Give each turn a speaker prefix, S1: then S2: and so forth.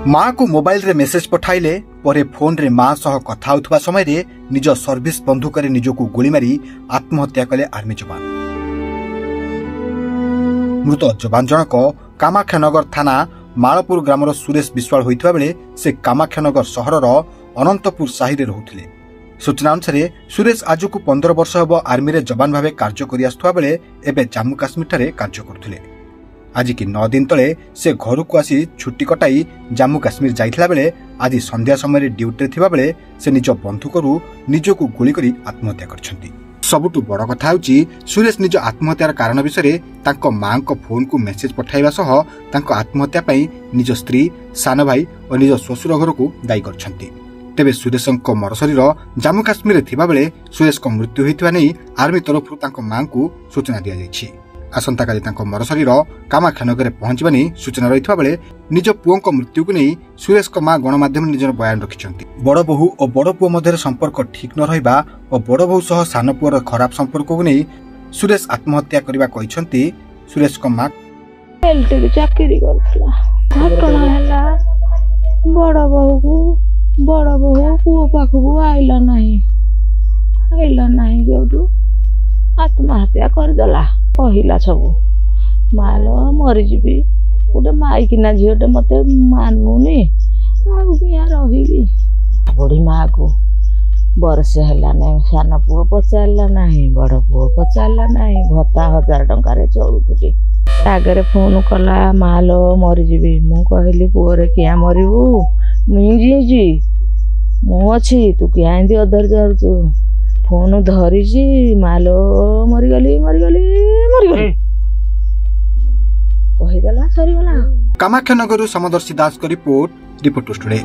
S1: माँ को मोबाइल रे मेसेज पठाइले परे फोन रे माँ सह कथा होथुवा समय रे निज सर्विस बंधुक रे निजको गोली मारी आत्महत्या कले आर्मी जवान। मृत जवान जनक कामाख्यानगर थाना मालपुर ग्रामर सुरेश विश्वाल होइतबा बेले से कामाख्यानगर सहरर अनंतपुर साही रे रहुथिले। सूचना अनुसार सुरेश आजकु 15 वर्ष हब आर्मी रे जवान भावे कार्य करि आस्थुवा बेले एबे जम्मू काश्मीर ठारे कार्य करुथिले। आज की 9 दिन तले से घर को आसी छुट्टी कटाई जम्मू काश्मीर जाइथिला बेले आज संध्या समय ड्यूटी थिबा बेले से निज बंधुकरू निजको गोली करी आत्महत्या करछंती। सबुटु बड़ कथा होची सुरेश निज आत्महत्यार कारण विषय तांको मां को फोन को मेसेज पठाइबा सह तांको आत्महत्या पई निज स्त्री सान भाई और निज ससुर घर को दायी करछंती। तेबे सुरेशंको मरशरीर जम्मू काश्मीर रे थिबा बेले सुरेश को मृत्यु होइथिबा नै आर्मी तरफरु तांको मां को सूचना दिया जायछि। आसंता काली तांको मरशरीर कामाख्यानगर पहुंचबा नै सूचना रहिथिबा बेले निज पुओंको मृत्यु को नै सुरेश को मां गणमाध्यम निजर बयान रखिछंती। बड़ बहु और बड़ पुओ मध्य संपर्क ठीक न रहिबा और बड़ बहु सह सान पुओर खराब संपर्क को नै सुरेश आत्महत्या करबा कहिछंती। सुरेश को मां
S2: एलटी चाकरी करथला घटना हला बड़ बहु पुओ पाखु आइला नाही जोडू आत्महत्या करदेला कहला सब मालो मरी जीवी गोटे माइकिना झीटे मत मानुनी आया रही बुढ़ी माँ को बरस है सान पुओ पचारा ना बड़ पुओ पचारा ना भत्ता 1000 टंकार चलुली आगे फोन कला मालो मरी जीवी मु कहली पुओरे क्या मरबू मुझे मुझी तू क्या अधर धरचु फोन धरी मालो मरीगली कहीदेला सरीगला।
S1: कामाख्यानगर समदर्शी दास को रिपोर्ट टुडे।